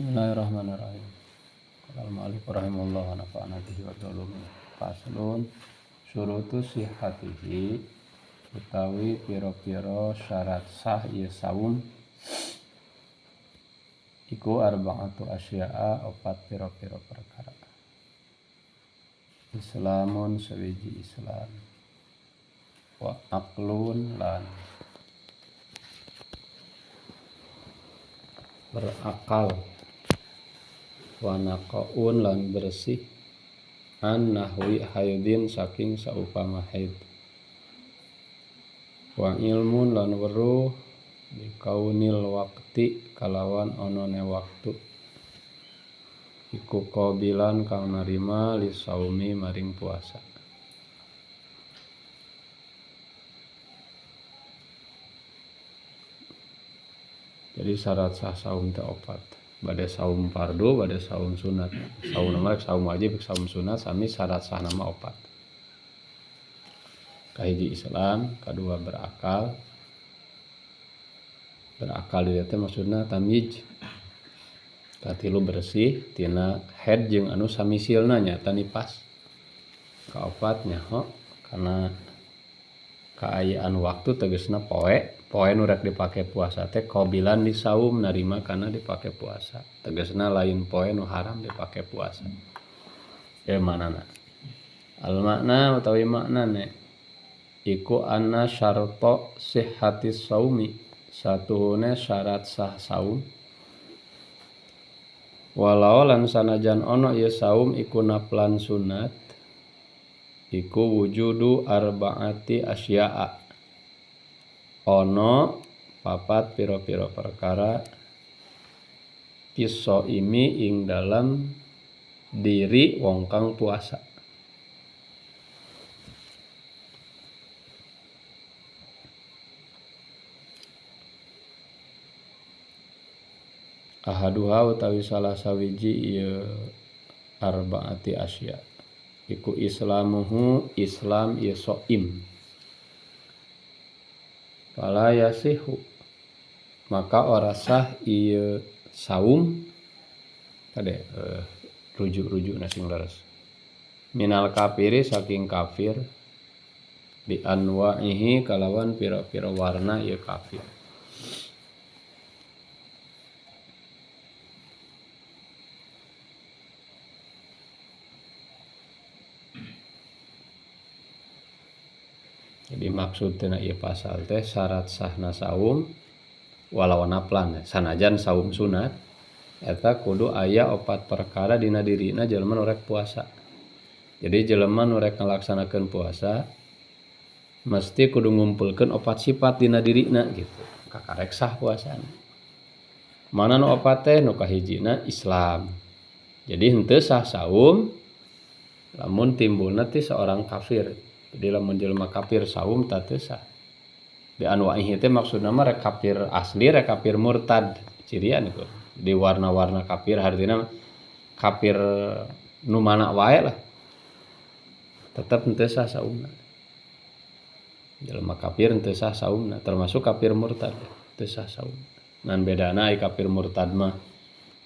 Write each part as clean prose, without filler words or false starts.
Bismillahirrahmanirrahim. Qala al-mu'allif rahimahullah wa nafa'ana bihi wa dhulumin. Faslun syurutu sihhatihi utawi pira-pira syarat sah ieu saum iku arba'atu asya'a opat pira-pira perkara. Islamun sawiji Islam wa aqlun lan berakal wa naqaun lan bersih an nahwi haidin saking saupama haid wa ilmun lan weruh bikaunil waqti kalawan onone waktu iku qabilan kang narima li saumi maring puasa. Jadi syarat sah saum teh opat. Bade saum fardu, bade saum sunat. Saum nama saum wajib, saum sunat sami syarat sah nama opat. Kahiji Islam, kedua berakal. Berakal di teh maksudna tamyiz. Katilu bersih tina head jeung anu samisilna nya tani pas. Kaopat nyaho karena kaayaan waktu tegasna poe nu rek dipake puasa teh qabilan di saum narima kana dipake puasa. Tegasna lain poe nu haram dipake puasa. Manana? Al makna utawi maknane iku anna syarta sihhatis saumi satuhune syarat sah saum. Walau lan sanajan ono ieu saum iku naplan sunat iku wujudu arba'ati asya'a ono papat pira-pira perkara piso imi ing dalam diri wong kang puasa. Ahaduha utawi salah sawiji ieu arba'ati asya iku islamuhu Islam ieu shaim fala yasihu maka ora sah ieu saum tade rujuk-rujukna sing leres minal kafiri saking kafir bi anwa'ihi kalawan pira-pira warna ieu kafir. Jadi maksud tina ieu pasal teh syarat sahna saum walau naplan sanajan saum sunat eta kudu aya opat perkara dina dirina jelema nu rek puasa. Jadi jelema nu rek ngalaksanakeun puasa mesti kudu ngumpulkeun opat sifat dina dirina gitu. Kakarek sah puasana. Mana nu opat teh nu kahijina Islam. Jadi henteu sah saum lamun timbulna ti seorang kafir. Jadi lamun jelema kafir saum teu sah. Di anwa'ihi teh maksudna mah rek kafir asli rek kafir murtad cirian iku. Di warna-warna kafir artina kafir nu mana wae lah. Tetep henteu sah saumna. Jelema kafir henteu sah saumna termasuk kafir murtad teu sah saumna. Nan bedana ai kafir murtad mah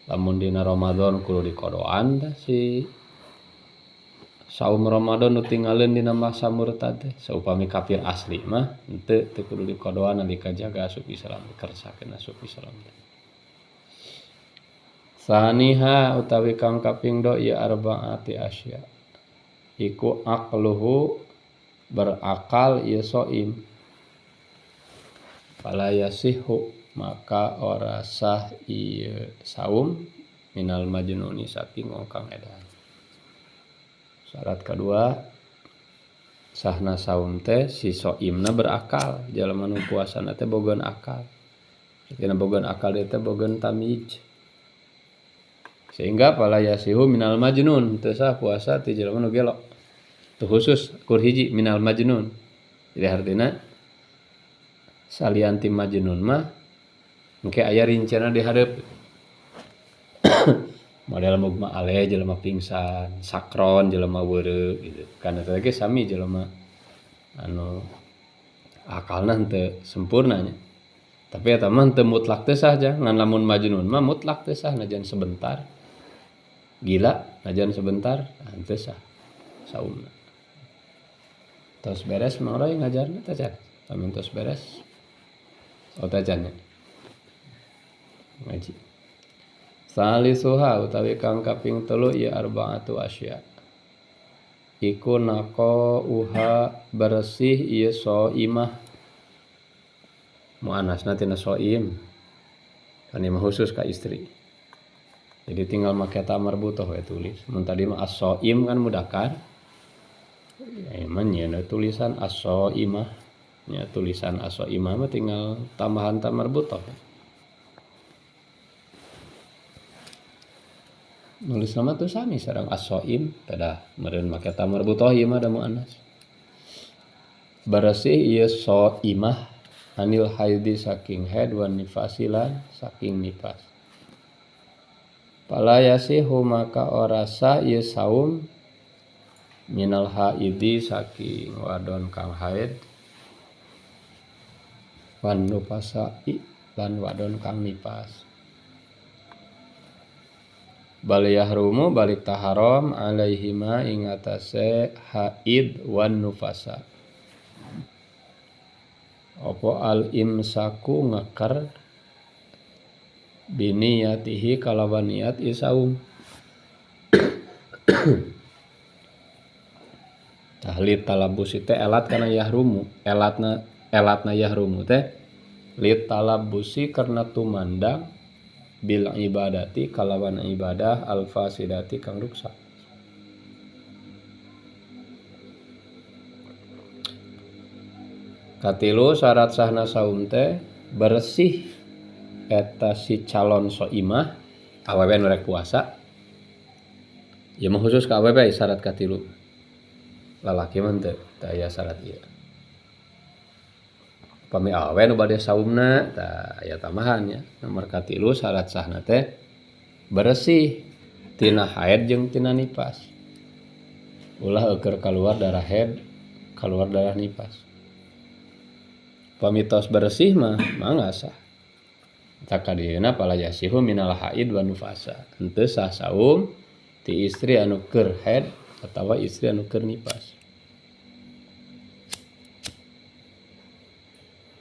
lamun dina Ramadan kudu dikodoan tah si saum Ramadan nu tinggaleun dina masa murtad teh saupami kafir asli mah henteu teu kudu dikodoan nalika jaga asup Islam dikersakakeun asup Islam. Saniha utawi kang kaping 2 ieu arba'ati asya iku aqluhu berakal ieu shaim fala yasihu maka ora sah ieu saum minal majnuni saking wong kang edan. Syarat kedua sahna saum teh si shaimna berakal jalma nu puasana teh bogaan akal. Satina bogaan akal teh bogaan tamyiz. Sehingga fala yasihu minal majnun teu sah puasa ti jalma nu gelo. Teu khusus kur hiji minal majnun. Jadi artina salian ti majnun mah engke aya rincianna di hareup. Model mugma aleh jelema pingsan, sakron jelema weureu gitu. Kana teh ge sami jelema anu akalna henteu sempurna nya. Tapi eta mah teu mutlak teu sah ngan lamun majnun mah mutlak teu sah najan sebentar. Gila najan sebentar teu sah saumna. Tos beres Mang Roy ngajarna teh can. Lamun tos beres. Oh teh can ngaji. Salisuha utawi kang kaping 3 ieu arba'atu asya. Iku nako uha bersih ieu soimah. Muannasna tina soim. Kan mah khusus ka istri. Jadi tinggal make ta marbutoh we tulis. Mun tadi mah as-soim kan mudakar. Ya emang nya tulisan as-soimah. Ya tulisan as-soimah mah tinggal tambahan ta marbutoh. Nulis nama tuh sami sareng as-soim pada meureun make ta marbutoh ieu mah da muannas. Bersih ieu soimah anil haidi saking haid wan nifasi lan saking nifas. Pala yasihu maka ora sah ieu saum minal haidi saking wadon kang haid wan nufasai lan wadon kang nifas. Bal yahrumu balik taharom alaihima ing atase haid wan nufasa. Opo al imsaku ngekar biniyatihi kalawan niat isaum. Tahlid talabusi teh elat kana yahrumu. Elatna yahrumu teh lit talabusi karena tumandang bil ibadati kalawan ibadah al fasidati kang ruksak. Katilu syarat sahna saum teh bersih eta si calon soimah awewe nu rek puasa. Ya mah khusus ka awewe syarat katilu. Lalaki mah teu aya syarat ieu. Pami awewe nu bade saumna tah aya tambahan nya. Nomor katilu syarat sahna teh bersih tina haid jeung tina nifas. Ulah eukeur kaluar darah haid, kaluar darah nifas. Pamitos bersih mah mangga sah. Takadieuna pala yasihu minal haid wa nufasa. Henteu sah saum ti istri anu keur haid atawa istri anu keur nifas.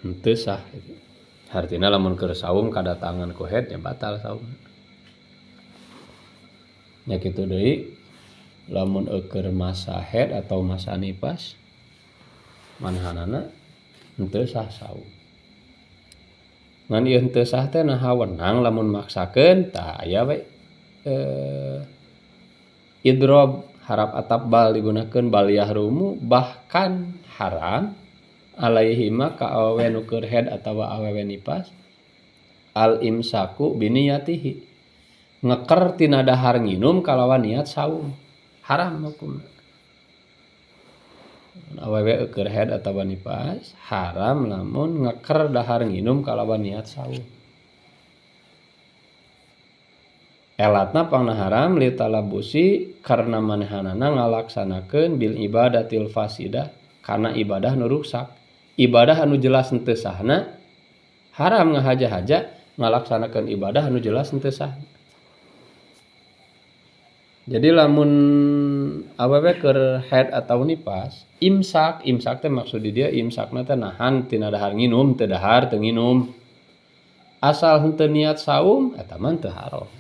Henteu sah. Hartina lamun keur saum kadatangan ku haid nya batal saum. Nya kitu deui lamun eukeur masa haid atau masa nifas manahanana henteu sah saum. Ngan ieu henteu sah teh naha wenang lamun maksakeun tah aya we idrob harap atap bal digunakeun bal yahrumu bahkan haram alaihima ka awewe nu keur haid atawa awewe nifas al imsaku biniyatihi ngeker tina dahar nginum kalawan niat saum. Haram hukumna. Awewe keur haid atawa nifas haram lamun ngeker dahar nginum kalawan niat saum. Elatna pangna haram li talabusi karena manehanana ngalaksanakeun bil ibadatil fasidah kana ibadah nu rusak. Ibadah anu jelas henteu sahna haram ngahaja-haja ngalaksanakeun ibadah anu jelas henteu sah. Jadi lamun awewe keur haid atau nifas, imsak teh maksud di dia imsakna teh nahan tina dahar nginum, teu dahar teu nginum. Asal henteu niat saum eta mah teu haram.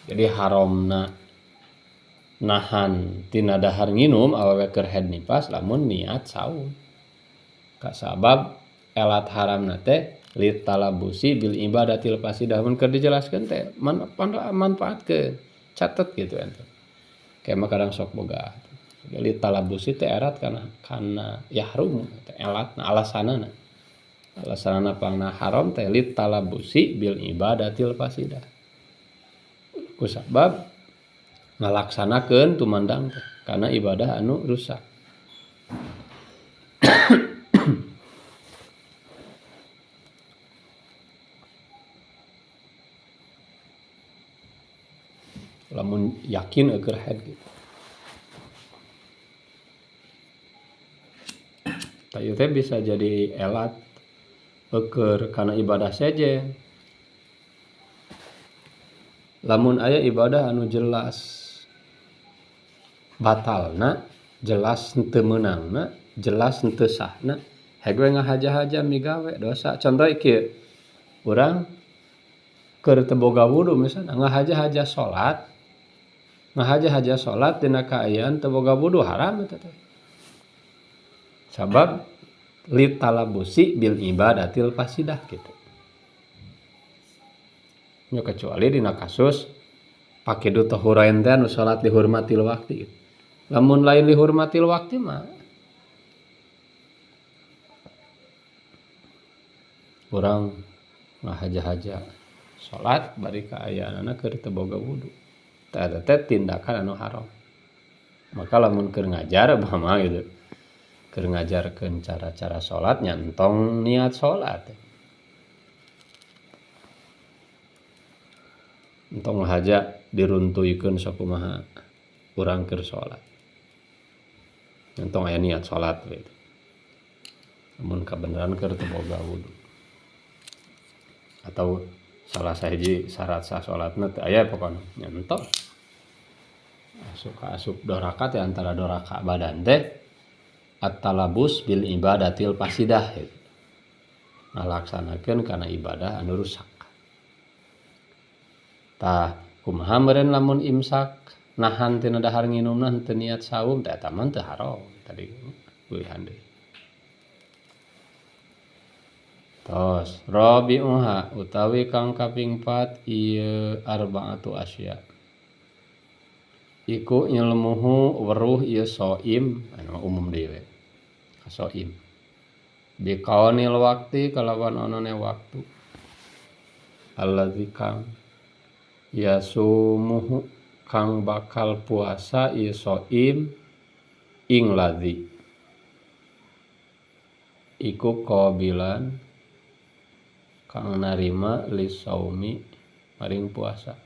Jadi haramna nahan tina dahar nginum awewe keur haid nifas lamun niat saum. Kasabab elat haramna teh lit talabusi bil ibadatil fasidah mun keur dijelaskeun teh manfaatkeun. Catet gitu ente. Kayak mah kadang sok boga. Lit talabusi teh erat kana yahrum teh elatna alasanana. Alasanana pangna haram teh lit talabusi bil ibadatil fasidah. Kusabab ngalaksanakeun tumandang teh kana ibadah anu rusak. Lamun yakin eukeur haid gitu. Tah ieu teh bisa jadi elat eukeur kana ibadah sejen. Lamun aya ibadah anu jelas batalna, jelas henteu meunangna, jelas henteu sahna, hege we ngahaja-haja migawe dosa. Contoh kieu, urang keur teu boga wudu misalna ngahaja-haja salat dina kaayaan teu boga wudu haram eta teh. Sabab litalabusi bil ibadatil fasidah gitu. Nya kecuali dina kasus pakidu tahurain teh anu salat dihurmatil wakti. Lamun lain dihurmatil wakti mah urang ngahaja-haja salat bari kaayaanana keur teu boga wudu. Eta teh tindakan anu haram. Maka lamun keur ngajar mah gitu. Keur ngajarkeun cara-cara salat nya entong niat salat. Entong haja diruntuykeun sakumaha urang keur salat. Entong aya niat salat gitu. Lamun kabeneran keur teu boga wudu. Atau salah sahiji syarat sah salatna teu aya pokona nya entong. Asup 2 rakaat antara 2 rakaat badan teh at-talabus bil ibadatil fasidah gitu. Ngalaksanakeun kana ibadah anu rusak. Tah kumaha meureun lamun imsak nahan tina dahar nginumna henteu niat saum teh eta mah teu haram tadi pilihan deui. Tos rabi'uha utawi kang kaping 4 ieu arba'atu asya. Iku ilmuhu weruh ieu shaim anu umum deui we. Shaim. Biqaunil waqti kalawan onone waktu. Allazi kang yasumuhu kang bakal puasa ieu shaim ing ladzi. Iku qabilan kang narima lisaumi maring puasa.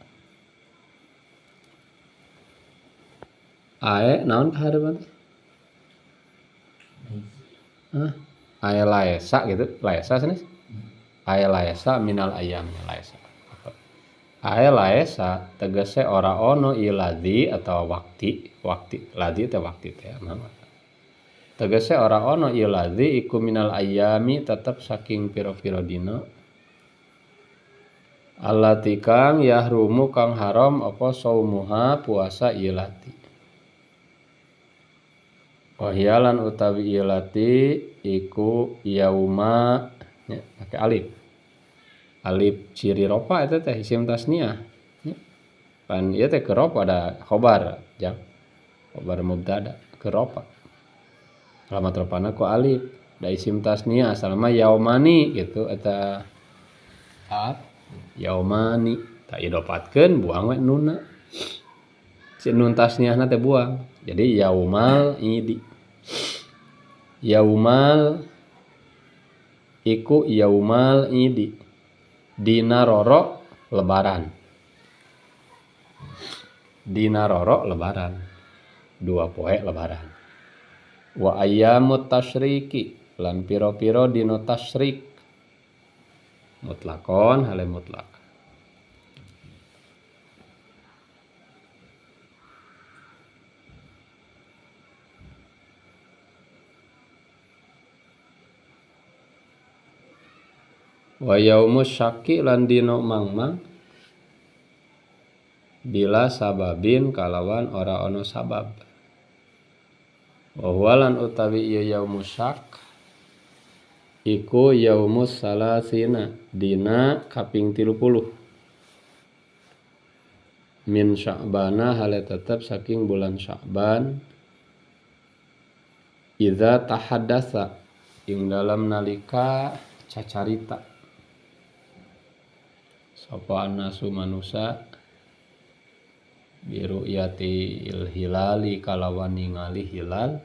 Ae naon kahareupan? Ae laesa gitu, laesa sanes. Ae laesa minal ayam laesa. Ae laesa tegese ora ono ieu ladzi atawa wakti, ladzi teh wakti teh mah. Tegese ora ono ieu ladzi iku minal ayami tetep saking pira-pira dina. Allati kang yahrumu kang haram apa saumuha puasa ieu ladzi. Wahyalan utawi ieu lati iku yauma nya pake alif. Alif ciri rofa eta teh isim tasniah. Pan ieu teh keur rofa ada khobar jang. Khobar mubtada keur rofa. Alamat rofana ku alif. Da isim tasniah asal mah yaumani gitu eta yaumani tak idopatkeun buang we nunna. Si nun tasniahna teh buang. Jadi yaumal idi. Yaumal iku yaumal idi. Dina roro lebaran. Dina roro lebaran. 2 poe lebaran. Wa ayyamut tasyriki lan pira-pira dina tasyrik. Mutlakon hale mutlak. Wa yaumus syaki lan dina mangmang bila sababin kalawan ora ono sabab. Wa huwa lan utawi ieu yaumus syak iku yaumus salasina dina kaping 30 min Sya'bana hale tetep saking bulan Sya'ban idza tahaddasa ing dalam nalika cacarita sapa nasu manusa biru yati hilali kalawan ningali hilal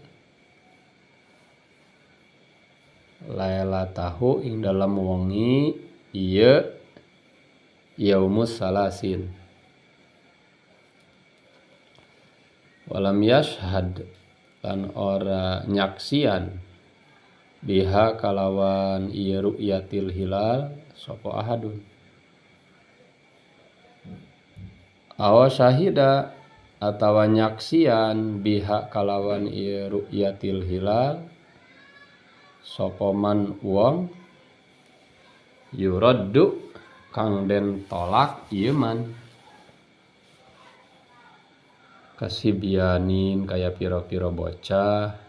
lailatahu ing dalam wengi ieu yaumus salasin walam yashhad lan ora nyaksian biha kalawan ieu ru'yatil hilal sapa ahadun aw syahida atawa nyaksian biha kalawan ieu ru'yatil hilal sapa man wong yuraddu kang den tolak ieu man kasibyanin kaya pira-pira bocah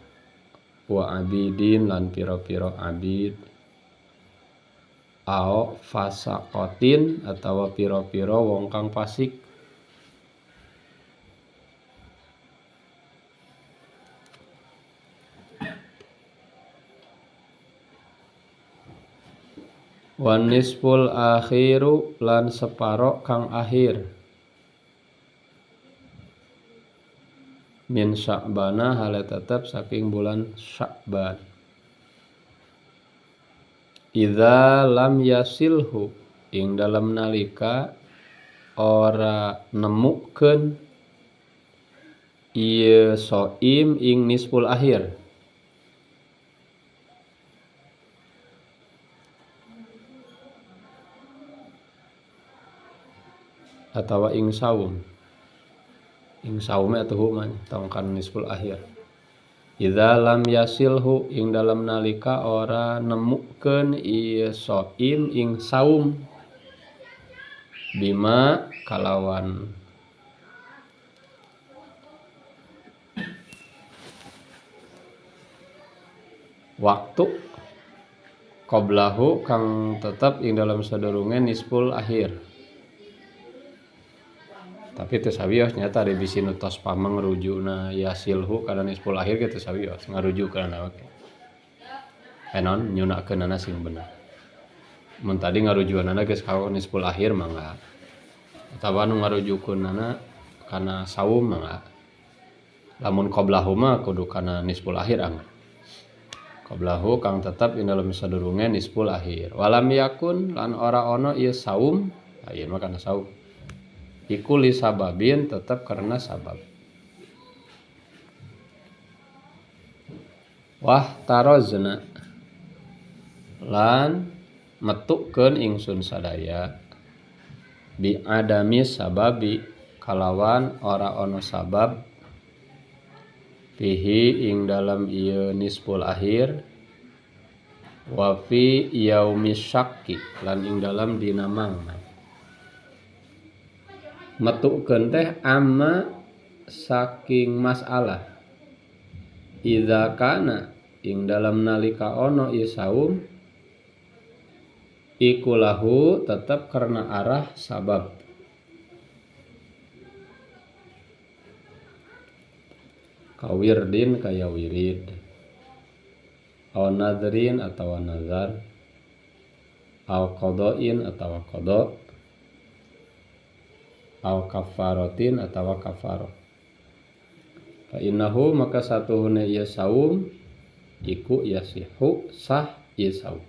wa abidin lan pira-pira abid ao fasakotin atawa pira-pira wong kang fasik wan nisful akhiru lan separo kang akhir min Sya'bana hale tetep saking bulan Sya'ban idza lam yasilhu ing dalam nalika ora nemukeun ieu shaim ing nisful akhir atawa ing saum atuh man tongkan nisful akhir idza lam yasilhu ing dalam nalika ora nemukeun ieu shaim ing saum bima kalawan waktu qablahu kang tetep ing dalam sadurunge nisful akhir tapi teu sawios nyata ari bisi nu tos pameng rujuna yasilhu kana nisful akhir ge teu sawios ngarujuk kana oke enon nyunakeunana sing bener mun tadi ngarujukeunana geus ka nisful akhir mangga atawa nu ngarujukeunana kana saum mangga lamun qablahu mah kudu kana nisful akhir anggar qablahu kang tetep ing dalam sadurunge nisful akhir walam yakun lan ora ono ieu saum ieu mah kana saum iku li sababin tetap karena sabab wah tarozna lan metukeun ingsun sadaya bi adami sababi kalawan ora ono sabab fihi ing dalam ieu nisful akhir wa fi yaumis syakki lan ing dalam dina mangna metukeun teh amma saking masalah idza kana ing dalam nalika ono ieu saum iku lahu tetep karena arah sabab kawirdin kaya wirid aw nadrin atawa nazar aw qada'in atawa qada' aw kafaratin atawa kafarah fa innahu maka satuhuna ieu saum iku yasihu sah ieu saum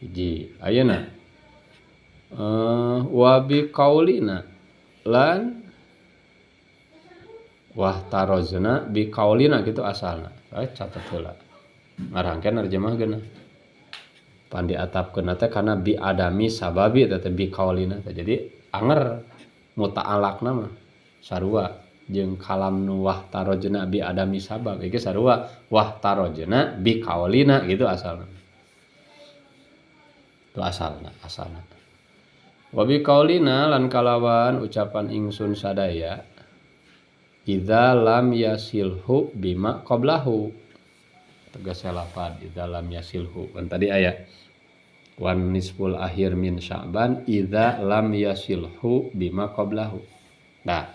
hiji ayeuna wa bi qaulina lan wah tarozna bi qaulina kitu asalna catet heula ngarangkeun nerjemahkeun pandi atapkeun teh kana bi adami sababi teh bi qaulina teh jadi anger muta'alaqna mah sarua jeung kalam nu wah tarojna bi adami sabab ieu sarua wah tarojna bi qaulina gitu asalna itu asalna wa bi qaulina lan kalawan ucapan ingsun sadaya idza lam yasilhu bima qablahu tegas lafaz idza lam yasilhu kan tadi aya wan nisful akhir min Sya'ban idza lam yasilhu bima qablahu nah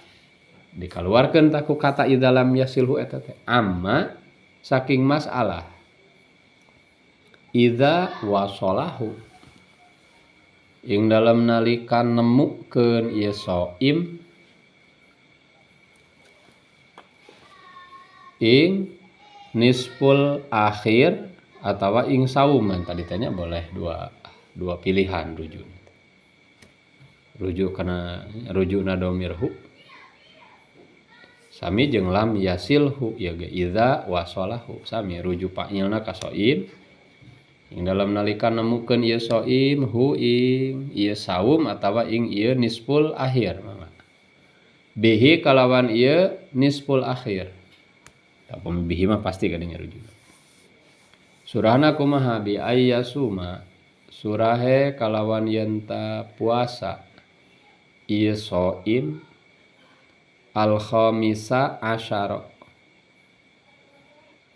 dikaluarkeun tah ku kata idza lam yasilhu eta teh amma saking masalah idza wasalahu ing dalam nalika nemukeun ieu shaim ing nisful akhir atawa ing sauman tadi tanya boleh dua pilihan rujuk karena rujukna domirhu sami jeung lam yasilhu ieu ge idza wasalahu sami rujuk fa'ilna ka shaim ing dalam nalika nemukeun ieu shaim hu ing ieu saum atawa ing ieu nisful akhir bihi kalawan ieu nisful akhir tapi bihi mah pasti kadang rujuk surahna kumaha bi ayyasuma surahe kalawan yenta puasa ieu shaim al khamisa asyara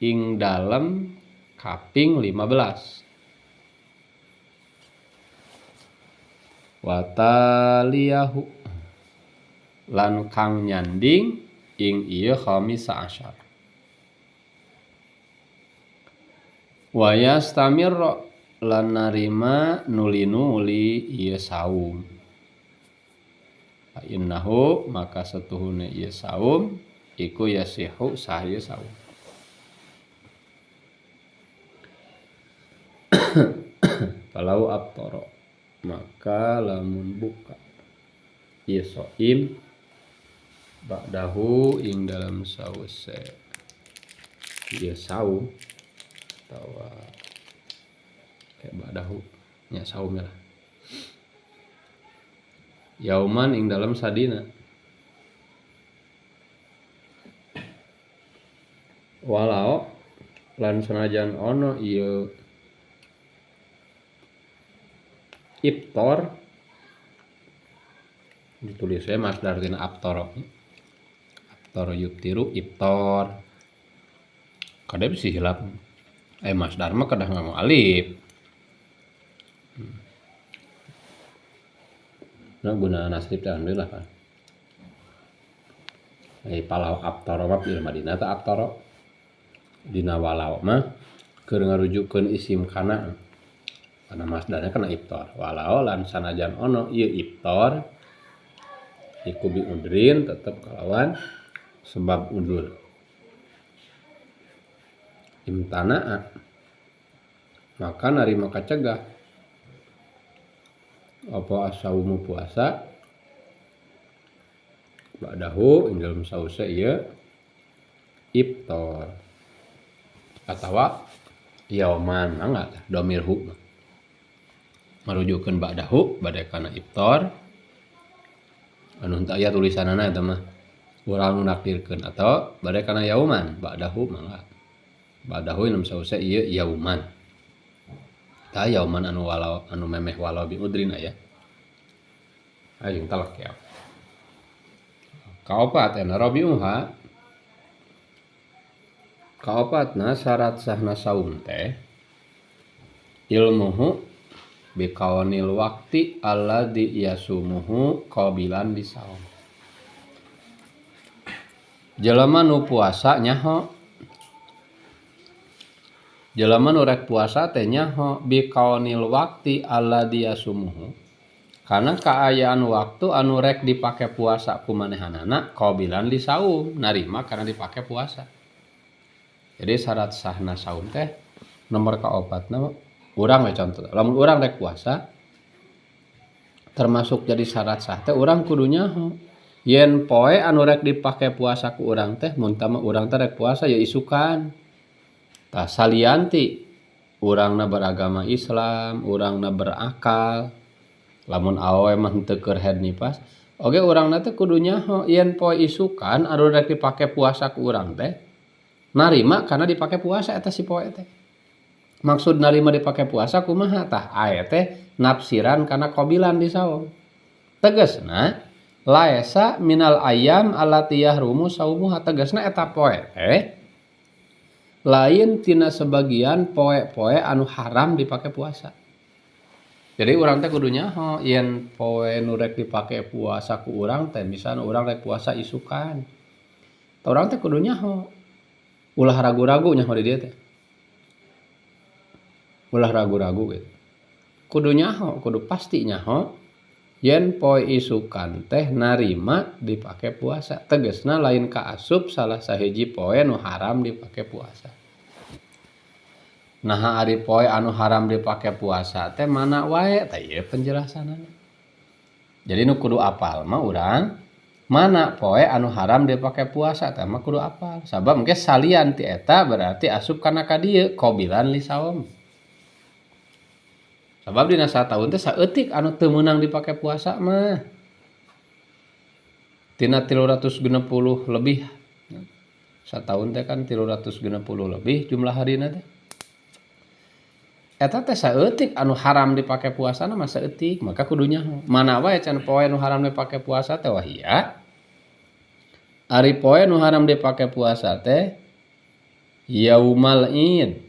ing dalem kaping 15 wataliyahu lan kang nyanding ing ieu khamisa asyar wa yastamirra lan narima nuli-nuli ieu saum fa innahu maka satuhuna ieu saum iku yasihu sah ieu saum kalau abtara maka lamun buka ieu shaim ba'dahu ing dalam sause ieu saum atawa kayak ba'dahu nya saum lah yauman ing dalam sadina walau lan sanajan ono ieu iftar ditulisnya masdar tina abtara yuftiru iftar kada bisa hilap masdar mah kada nganggo alif nah guna nasrif teh alhamdulillah kan palau abtara mah bil madinah ta abtara dina walau mah keur ngarujukkeun isim kana karena masdarnya kena iftar walau lan sanajan ono ieu iftar iku bi udrin tetep kalawan sebab udur imtana'a maka narima kacegah apa asaumu puasa ba'dahu ing dalem sause ieu iftar atawa yauman mangga domir hu marujukkeun ba'dahu bade kana iftar anu henteu aya tulisanana eta mah urang nu nakdirkeun atau bade kana yauman ba'dahu mangga ba'dahu inu sause ieu yauman ta yauman anu walau anu memeh walau bi udrin aya ayeung talak ya kaopat eta rabiuha kaopatna syarat sahna saum teh ilmuhu bikawanil wakti alladzi yasumuhu qabilan lisaum jelema nu puasa nyaho jelema nu rek puasa teh nyaho bikawanil wakti alladzi yasumuhu kana kaayaan waktu anu rek dipake puasa ku manehanana qabilan lisaum narima karena dipake puasa jadi syarat sahna saum teh nomor kaopatna urang we contoh lamun urang rek puasa termasuk jadi syarat sah teh urang kudu nyaho yen poe anu rek dipake puasa ku urang teh mun tama urang teh rek puasa ya isukan tah salianti urangna beragama Islam urangna berakal lamun awewe mah henteu keur head nifas oge urangna teh kudu nyaho yen poe isukan anu rek dipake puasa ku urang teh narima karena dipake puasa eta si poe teh maksud narima dipake puasa kumaha tah aya teh nafsiran kana qabilan di saum tegasna laesa minal ayam allati yahrumu saumuha tegasna eta poe lain tina sebagian poe-poe anu haram dipake puasa jadi urang teh kudu nyaho yen poe nu rek dipake puasa ku urang teh misalna urang rek puasa isukan tah urang teh kudu nyaho ulah ragu-ragu nyaho di dieu teh ulah ragu-ragu gitu. Kudu nyaho, kudu pasti nyaho yen poe isukan teh narima dipake puasa. Tegasna lain kaasup salah sahiji poe nu haram dipake puasa. Nah ari poe anu haram dipake puasa teh mana wae tah ieu penjelasanana. Jadi nu kudu apal mah urang mana poe anu haram dipake puasa teh mah kudu apal sabab engke salian ti eta berarti asup kana ka dieu qabilan li saum sabab dina sataun teh saeutik anu teu meunang dipake puasa mah tina 360 lebih sataun teh kan 360 lebih jumlah harina teh eta teh saeutik anu haram dipake puasana mah saeutik maka kudunya mana wae can poe nu haram dipake puasa teh wahia ari poe nu haram dipake puasa teh yaumal id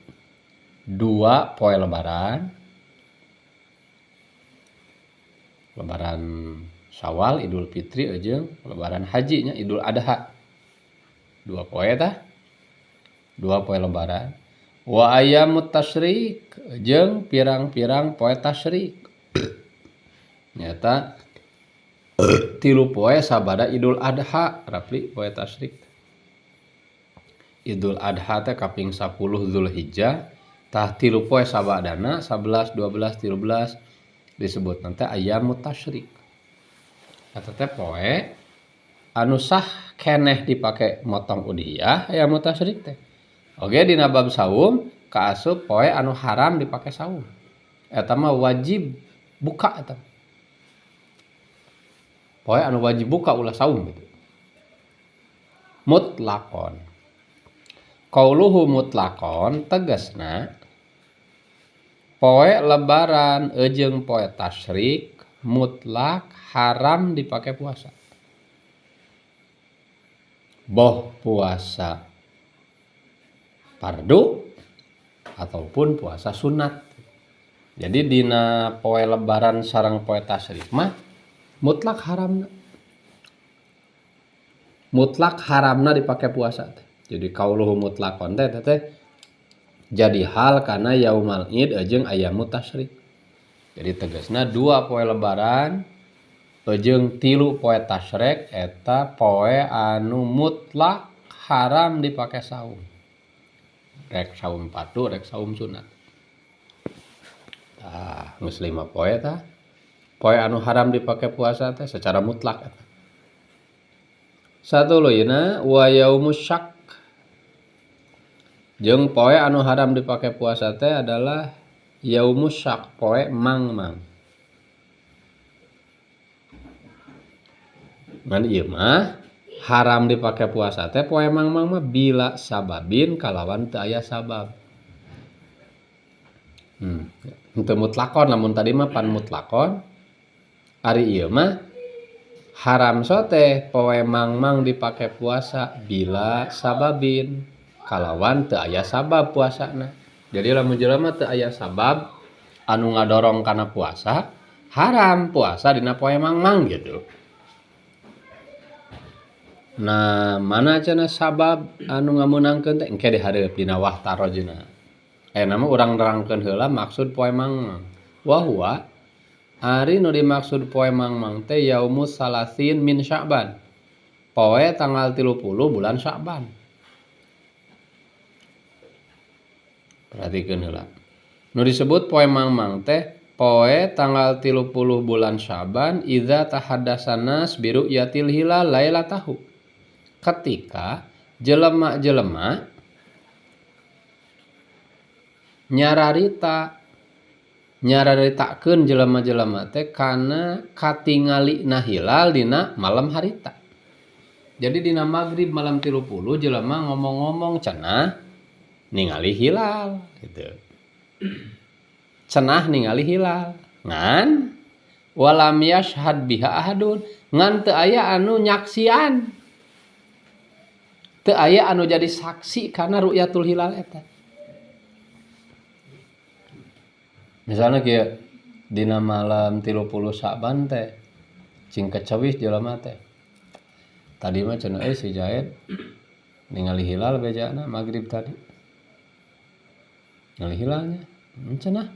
2 poe lebaran Syawal Idul Fitri jeung lebaran haji nya Idul Adha 2 poe tah 2 poe lebaran wa ayyamut tasyrik jeung pirang-pirang poe tasyrik nyata 3 poe sabada Idul Adha rapli poe tasyrik Idul Adha teh kaping 10 Zulhijjah tah 3 poe sabadana 11 12 13 disebut nanti ayyamut tasyrik eta teh poe anu sah keneh dipake motong udhiyah ayyamut tasyrik teh oge dina bab saum kaasup poe anu haram dipake saum eta mah wajib buka eta poe anu wajib buka ulah saum gitu mutlaqon qauluhu mutlaqon tegasna poe lebaran jeung poe tasyrik mutlak haram dipake puasa boh puasa fardu ataupun puasa sunat jadi dina poe lebaran sareng poe tasyrik mah mutlak haramna dipake puasa teh jadi qauluhu mutlaqon teh jadi hal kana yaumal id jeung ayyamut tasyrik jadi tegasna 2 poe lebaran jeung 3 poe tasyrik eta poe anu mutlak haram dipake saum rek saum fardu rek saum sunat tah geus 5 poe tah poe anu haram dipake puasa teh secara mutlak eta satuluyeuna wa yaumus syak jeung poe anu haram dipake puasa teh adalah yaumus syak poe mangmang ngan ieu mah haram dipake puasa teh poe mangmang mah bila sababin kalawan teu aya sabab henteu mutlakon lamun tadi mah pan mutlakon ari ieu mah haram sote poe mangmang dipake puasa bila sababin kalawan teu aya sabab puasana jadi lamun jelema teu aya sabab anu ngadorong kana puasa haram puasa dina poe mangmang gitu nah mana cenah sabab anu ngameunangkeun teh engke dihareup dina wahtarojna aya mah urang nerangkeun heula maksud poe mangmang wa huwa ari nu dimaksud poe mangmang teh yaumus salasin min Sya'ban poe tanggal 30 bulan Sya'ban perhatikeun heula nu disebut poe mangmang teh poe tanggal 30 bulan Sya'ban idza tahaddasanas biru yatil hilal lailatahu ketika jelema-jelema nyararitakeun jelema-jelema teh kana katingalina hilal dina malam harita jadi dina magrib malam 30 jelema ngomong-ngomong cenah ningali hilal gitu cenah ningali hilal ngan walam yashhad biha ahadun ngan teu aya anu nyaksian teu aya anu jadi saksi kana ru'yatul hilal eta misalnya kieu dina malam 30 Sya'ban teh cing kecewis jelema teh tadi mah cenah si Jaed ningali hilal bejana magrib tadi ningali hilalnya cenah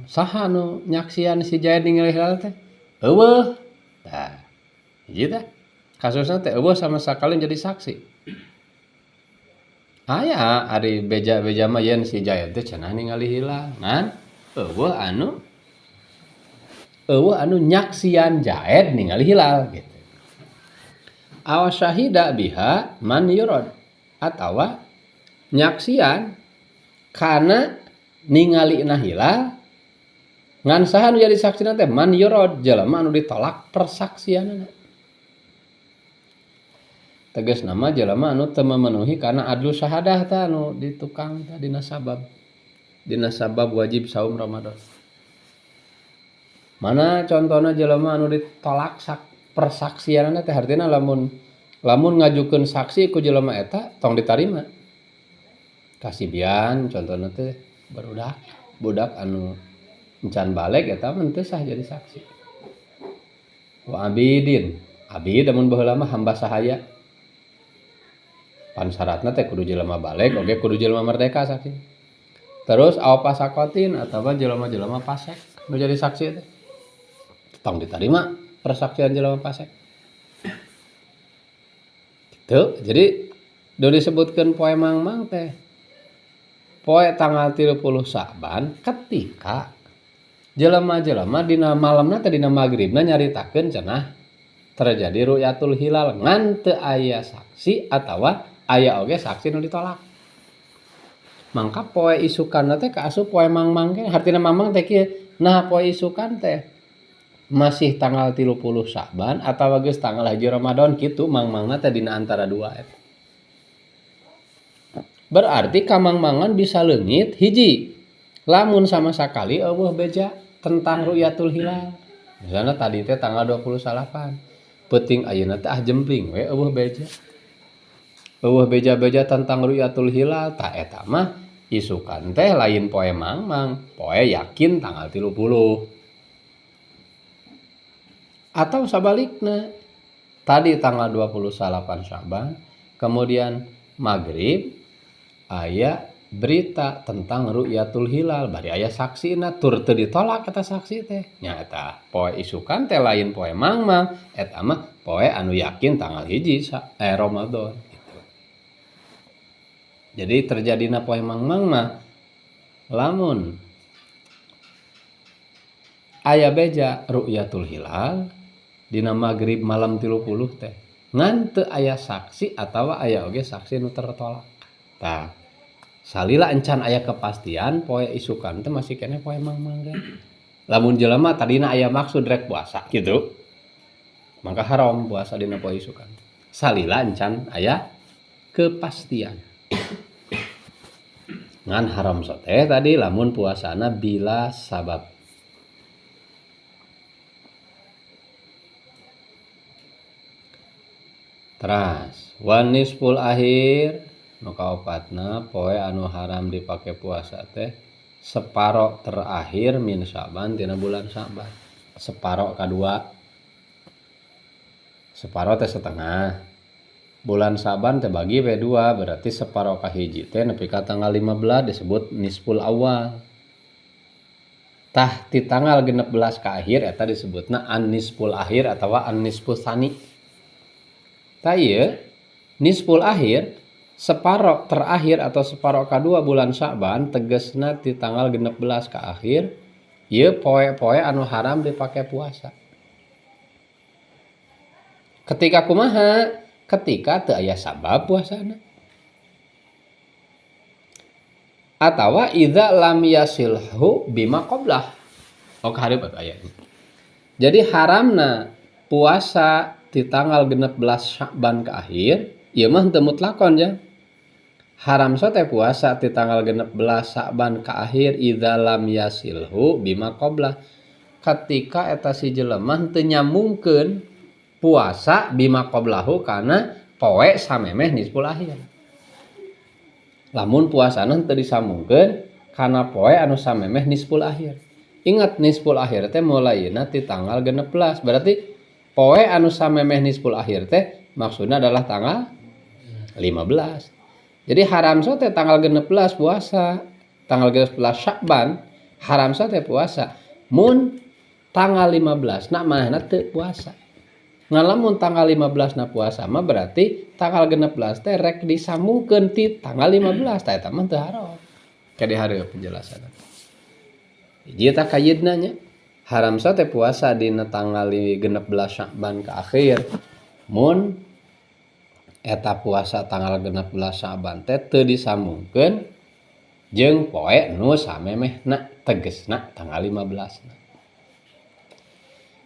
saha nu nyaksian si Jaed ningali hilal teh eueuh tah hiji teh kasusna teh eueuh sama sakali jadi saksi aya ari beja-beja mah yen si Jaed teh cenah ningali hilal ngan eueuh anu eueuh anu nyaksian jaed ningali hilal gitu. Aw syahida biha man yurad atawa nyaksian kana ningalina hilal ngan saha nu jadi saksina teh man yurad jelema anu ditolak persaksianana. Tegas nama jelema anu teu memenuhi kana adlu syahadah tah anu ditukang tah dina sabab wajib saum Ramadan. Mana contohna jelema anu ditolak persaksianana teh artina lamun ngajukeun saksi ku jelema eta tong ditarima. Kasibian contohna teh budak anu encan balik eta mah teu sah jadi saksi. Wa abidin, abid mun baheula mah hamba sahaya. Pan syaratna teh kudu jelema balik oge kudu jelema merdeka saksi. Terus aw pasakotin atawa jelema-jelema pasek nu jadi saksi teh tong ditarima persaksian jelema pasek. Tuh, jadi do disebutkeun poe mangmang teh poe tanggal 30 Sa'ban ketika jelema-jelema dina malemna teh dina magribna nyaritakeun cenah terjadi ru'yatul hilal ngan teu aya saksi atawa aya oge saksi nu ditolak. Mangka poe isukanna teh kaasup poe mangmang ge hartina mangmang teh kieu nah poe isukan teh masih tanggal 30 Sa'ban atawa geus tanggal hiji Ramadan kitu mangmangna teh dina antara dua eta. Berarti kamangmangan bisa leungit hiji lamun sama sakali eueuh beja tentang ru'yatul hilal. Misalna tadi teh tanggal 28. Peuting ayeuna teh jempling we eueuh beja. Eueuh beja-beja tentang ru'yatul hilal tah eta mah isukan teh lain poe mangmang, poe yakin tanggal 30. Atau sabalikna tadi tanggal 28 Sa'ban kemudian maghrib aya berita tentang ru'yatul hilal bari aya saksina tur teu ditolak kata saksi teh nya eta poe isukan teh lain poe mangmang eta mah poe anu yakin tanggal hiji Ramadan gitu. Jadi terjadina poe mangmang mah lamun aya beja ru'yatul hilal dina magrib malam 30 teh ngan teu aya saksi atawa aya oge saksi nu tertolak. Tah salila encan aya kepastian poe isukan teh masih keneh poe mangmang ge. Lamun jelema tadina aya maksud rek puasa gitu. Maka haram puasa dina poe isukan. Salila encan aya kepastian. Ngan haram soteh tadi lamun puasana bila sabab. Teras wanisful akhir nu kaopatna poe anu haram dipake puasa teh separo terakhir min Sa'ban tina bulan Sa'ban. Separo kadua separo teh setengah. Bulan Sa'ban teh bagi we dua berarti separo kahiji teh nepi ka tanggal 15 disebut nisful awal. Tah ti tanggal 16 ka akhir eta disebutna an-nisful akhir atawa an-nisful tsani. Tah ieu nisful akhir separo terakhir atau separo kadua bulan Sa'ban tegasna ti tanggal 16 ka akhir ieu poe-poe anu haram dipake puasa. Ketika kumaha? Ketika teu aya sabab puasana. Atawa idza lam yasilhu bima qablah. Oh hareup aya. Jadi haramna puasa di tanggal 16 Sa'ban ke akhir ieu mah teu mutlakon ya. Haram teh puasa di tanggal 16 Sa'ban ke akhir idza lam yasilhu bima qablah. Ketika eta si jelema teu nyambungkeun puasa bima qablahu kana poe samemeh nisful akhir. Lamun puasana teu disambungkeun kana poe anu samemeh nisful akhir. Ingat nisful akhir teh mulaina ti tanggal 16 berarti poe anu samemeh nisful akhir teh maksudna adalah tanggal 15. Jadi haram teh tanggal 16 puasa, tanggal 16 Sa'ban haram teh puasa. Mun tanggal 15 na manehna teu puasa. Ngalamun tanggal 15 na puasa mah berarti tanggal 16 teh rek disambungkeun ti tanggal 15 tah eta mah teu haram. Kade hareup penjelasanna. Hiji eta kayyidna nya. haram teh puasa dina tanggal 16 Sya'ban ke akhir mun eta puasa tanggal 16 Sya'ban teh teu disambungkeun jeung poe nu samemehna tegesna tanggal 15 na.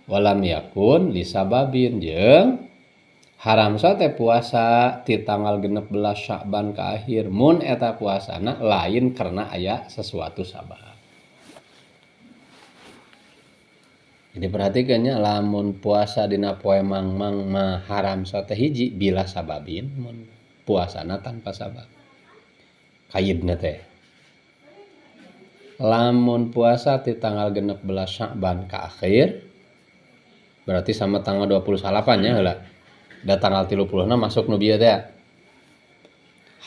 Walam yakun lisababin jeung haram teh puasa ti tanggal 16 Sya'ban ke akhir mun eta puasana lain karena aya sesuatu sabab. Jadi perhatikannya lamun puasa dina poe mangmang mah haram teh hiji bila sababin mun puasana tanpa sabab. Kaidna teh. Lamun puasa ti tanggal 16 Sya'ban ka akhir berarti sama tanggal 28 nya heula. Da tanggal 30 na masuk nu bieu teh.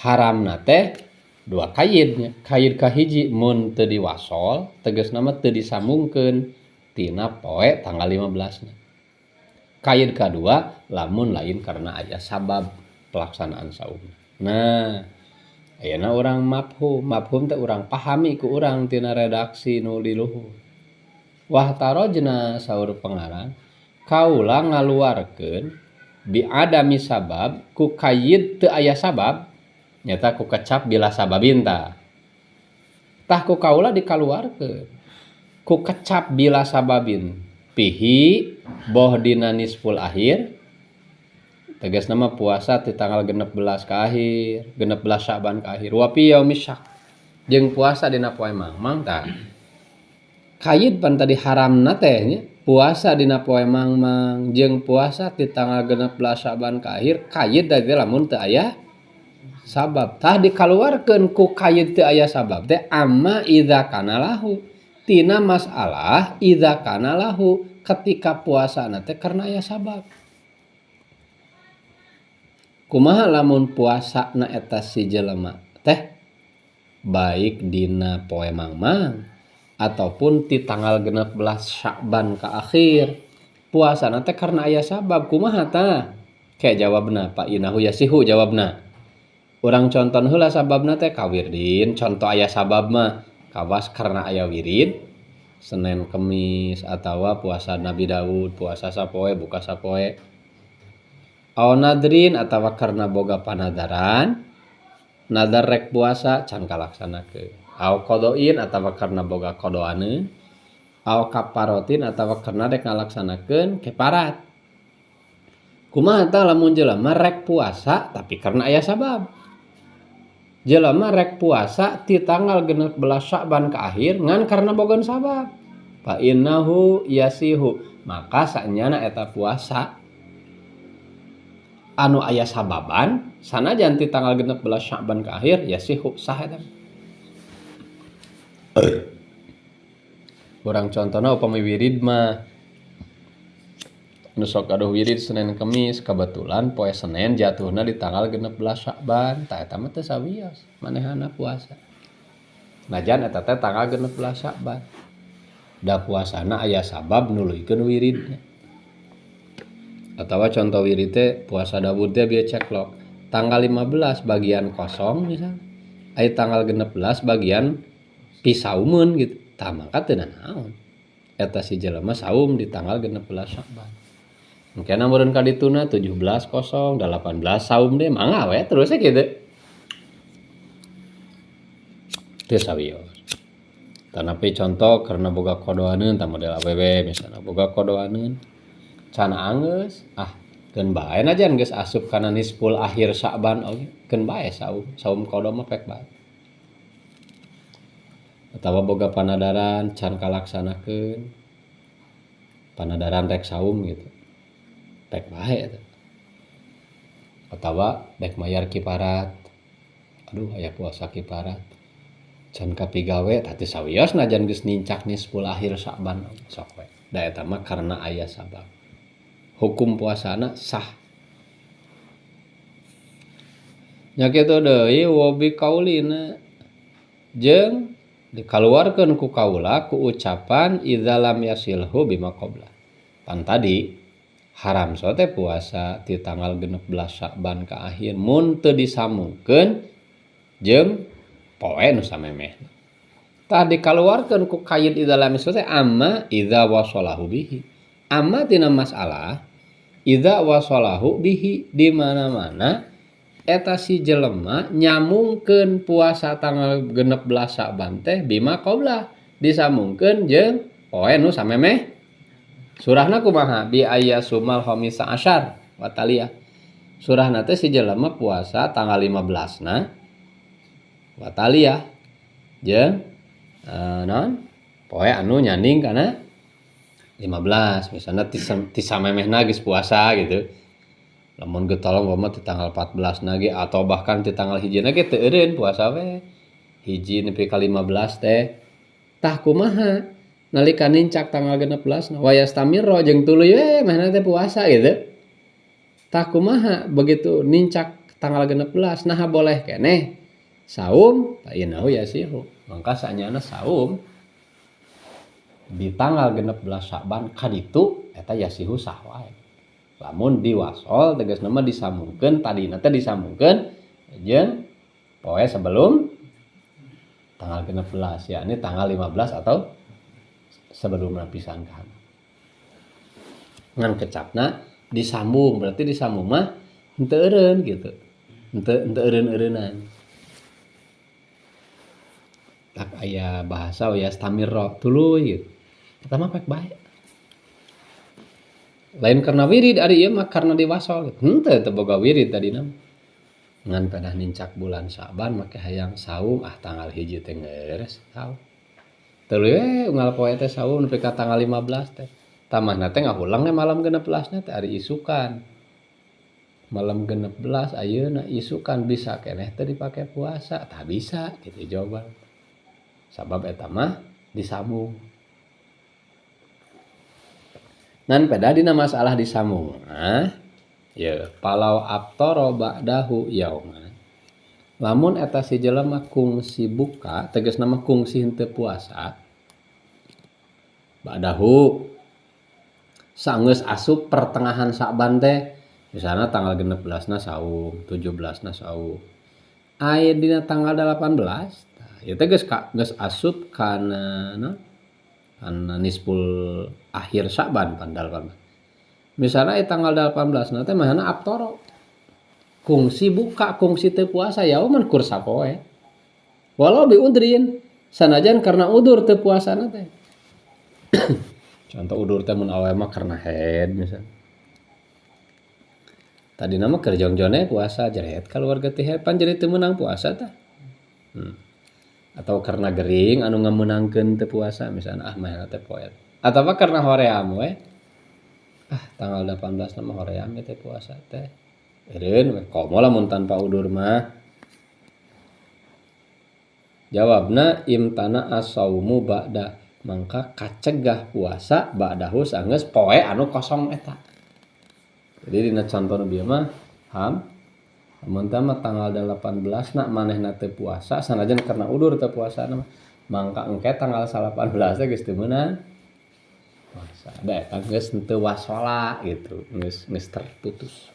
Haramna teh dua kaidnya. Kaid kahiji mun teu diwasol tegasna mah teu disambungkeun tina poe tanggal 15 na. Kaid kadua lamun lain karena aya sabab pelaksanaan saum. Nah, ayeuna urang mafhum teh urang pahami ku urang tina redaksi nu di luhur. Wah tarojna saur pengarang kaula ngaluarkeun bi adami sabab ku kaid teu aya sabab nyata ku kecap bila sababin tah. Tah ku kaula dikaluarkeun ku kecap bila sababin pihi boh dina nisful akhir tegasna mah puasa ti tanggal 16 ka akhir 16 Sya'ban ka akhir wa fi yaumis syak jeung puasa dina poe mangmang tah kaid pan tadi haramna teh nya puasa dina poe mangmang jeung puasa ti tanggal 16 Sya'ban ka akhir kaid teh lamun teu aya sabab tah dikaluarkeun ku kaid teu aya sabab teh amma idza kana lahu tina masalah idza kana lahu ketika puasana teh karena aya sabab. Kumaha lamun puasana eta si jelema teh baik dina poe mangmang ataupun ti tanggal 16 Sya'ban ka akhir puasana teh karena aya sabab kumaha tah? Kayak jawabna Pak Inahu Yasihu jawabna. Urang conton heula sababna teh kawirdin contoh aya sabab mah kawas karena aya wirid Senin Kemis atawa puasa Nabi Daud puasa sapoe buka sapoe au nadrin atawa karena boga panadaran nadar rek puasa can kalaksanakeun au qodoin atawa karena boga qodoaneun au kaparotin atawa karena rek ngalaksanakeun keparat. Kumaha tah lamun jelema rek puasa tapi karena aya sabab. Jelema rek puasa ti tanggal 16 Sya'ban ka akhir ngan karena bogan sabab. Fa innahu yasihu maka sanyana eta puasa anu aya sababan sanajan ti tanggal 16 Sya'ban ka akhir yasihu sah eta. Urang contona upami wirid mah nu sok aduh wirid Senin Kemis kebetulan poe Senin jatuhna di tanggal 16 Sya'ban tah eta mah teu sawios manehana puasa. Najan eta teh tanggal 16 Sya'ban. Da puasana aya sabab nuluykeun wiridna. Atawa contoh wirid teh puasa Daud teh bieu ceklok. Tanggal 15 bagian kosong misal. Aya tanggal 16 bagian pisaumeun gitu. Tah mangka teu naon. Eta si jelema saum di tanggal 16 Sya'ban. Mungkin meureun ka dituna 17.0 18 saum deh mangga we terus kitu. Teu sawios. Tanapi contoh karena boga kodoaneun tah model awewe misalna boga kodoaneun can anggeus keun bae najan geus asup kana nisful akhir Sya'ban oge keun bae saum kodo mah pek bae. Atawa boga panadaran can kalaksanakeun panadaran rek saum gitu. Pek bae eta. Atawa rek mayar kiparat. Aduh aya puasa kiparat. Can kapigawe tah teu sawios najan geus nincak nisful akhir Sya'ban sok we. Da eta mah karena aya sabab. Hukum puasana sah. Nya kitu deui wa bi qaulina jeung dikaluarkeun ku kaula ku ucapan idza lam yasilhu bima qabla. Pan tadi haram teh puasa ti tanggal 16 Sya'ban ka akhir mun teu disambungkeun jeung poe nu samemehna. tah dikaluarkeun ku qaid idza lam yaslu teh amma idza wasalahu bihi. Amma tina masalah idza wasalahu bihi di mana-mana eta si jelema nyamungkeun puasa tanggal 16 Saban teh bima qabla disambungkeun jeung poe nu samemeh surahna kumaha bi ayyasumal khamisa asyar wa taliyah surahna teh si jelema puasa tanggal 15 na wa taliyah jeung naon poe anu nyanding kana 15 misalnya ti samemehna geus puasa gitu. Lamun getolong mah ti tanggal 14 na ge atau bahkan ti tanggal 1 na ge teu eureun puasa we. 1 nepi ka 15 teh. Tah kumaha? Nalika nincak tanggal 16 na wayastamirro jeung tuluy we manehna teh puasa gitu. Tah kumaha begitu nincak tanggal 16 nah boleh keneh saum fa innahu yasihu. Mangka saenyana saum di tanggal 16 Saban kaditu eta yasihu sah wae. Lamun diwasol tegasna mah disambungkeun tadina teh disambungkeun jeung poe sebelum tanggal 16 yakni tanggal 15 atau sebelumna pisan kan. Ngan kecapna disambung berarti disambung mah henteu eureun gitu. Henteu eureun-eureunan. Tak aya bahasa ya stamirro tuluy gitu. Eta mah pek bae. Lain karena wirid ari ieu mah karena diwasol henteu teu boga wirid tadina ngan padah nincak bulan Saban make hayang saum tanggal 1 teh geus saum tuluy we unggal poe teh saum nepi ka tanggal 15 teh tamahna teh ngahulang we malam 16 na teh ari isukan malam 16 ayeuna isukan bisa keneh teh dipake puasa tah bisa kitu jawaban sabab eta mah disambung. Nan pada dina masalah disambung. Ya, palau aftara ba'dahu yauman. Lamun eta si jelema kungsi buka, tegasna mah kungsi henteu puasa. Ba'dahu saenggeus asup pertengahan Saban teh, misalna tanggal 16 na saum, 17 na saum. Aya dina tanggal 18, ieu teh geus asup kana kana nisful akhir Saban pandal pan. Misalnya tanggal 18 nanti mana aftara. Kungsi buka, kungsi teu puasa yauman kur sapoe. Walau bi udrin, sanajan karena udur teu puasana teh. Contoh udur teh mun awewe mah karena haid misal. Tadi nama keur jongjone puasa jeret keluarga teh haid pan jadi teu meunang puasa tah. Atau karena gering anu ngameunangkeun teu puasa misalna mah teh poe. Atawa karena hoream we. Tanggal 18 na mah hoream teh puasa teh. Eureun we komo lamun tanpa udur mah. Jawabna imtana as-saumu ba'da mangka kacegah puasa ba'dahu saenggeus poe anu kosong eta. Jadi dina contoh nu bieu mah lamun tanggal 18 na manehna teu puasa sanajan karena udur teu puasana mangka engke tanggal 18 teh geus teu meunang puasa. Da eta geus teu wasola gitu, geus terputus.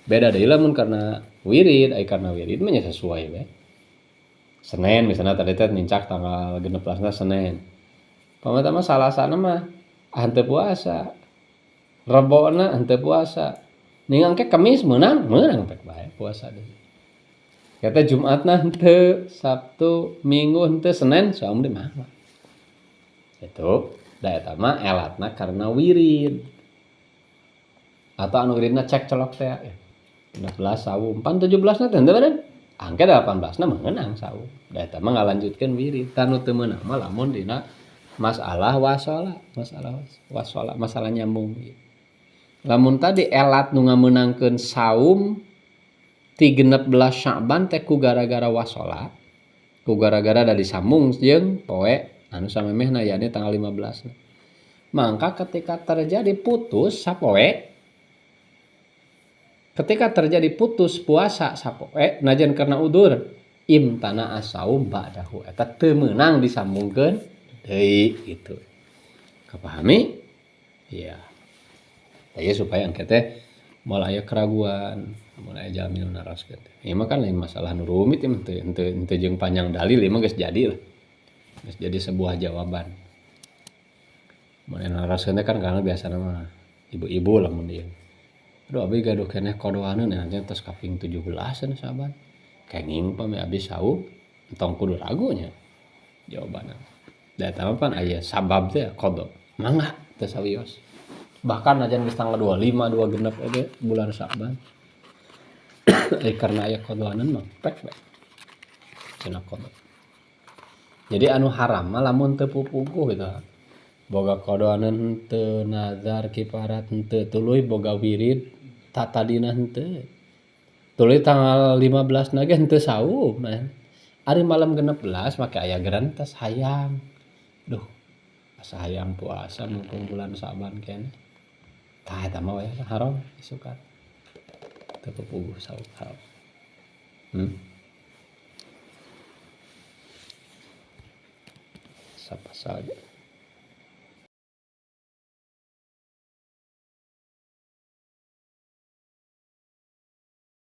Beda deui lamun karena wirid, karena wirid mah nya sesuai we. Senin misalnya tadi teh nincak tanggal 16 na Senin. Pamata mah salasana mah henteu puasa. Rebona henteu puasa. Ningang ke Kamis meunang pek bae puasa deui. Kata Jumatna henteu, Sabtu, Minggu henteu, Senin saum di mana? Itu da eta mah elatna karena wirid. Atau anu wiridna cek colok teh ya. 16 saum, pan 17 na teh henteu badan. Angke 18 na meunang saum. Da eta mah ngalanjutkeun wirid. Tanu teu meunang mah lamun dina masalah wasola, masalah nyambung. Lamun tadi elat nu ngameunangkeun saum ti 16 Sya'ban teh ku gara-gara wasola, ku gara-gara da disambung jeung poe anu samemehna yakni tanggal 15. Mangka ketika terjadi putus sapoe, ketika terjadi putus puasa sapoe najan karena udur imtana as-saum ba'dahu eta teu meunang disambungkeun deui gitu. Kapahami? Iya. Ya supaya engke teh moal aya keraguan, moal aya jalmi nu naroskeun teh. Ieu mah kan lain masalah nu rumit ieu mah teu jeung panjang dalil ieu mah geus jadi lah. jadi sebuah jawaban. Mun naraskeun kan karena biasa nama ibu-ibu lah mun ieu. Aduh abi gaduh keneh kodoaneun nya tos kaping 17 cenah saban. Kenging pame abi sauk entong kudu ragu nya jawabanna. Da eta mah pan aya sabab teh kodo. Mangga teu sawios. Bahkan ajan geus tanggal 25 genep oge bulan Saban. Karena aya kodoaneun mah pek we. Cenah kodo. Jadi anu haram mah lamun teu pupuguh gitu. Boga kodoaneun henteu, nazar kifarat henteu, tuluy boga wirid tatadina henteu. Tuluy tanggal 15 na ge henteu saum nah. Ari malam 16 make aya gerantos hayang. Duh, asa hayang puasa mumpung bulan Saban keneh. Tah eta mah we haram isukan. Teu pupuguh saum haram. Sapasal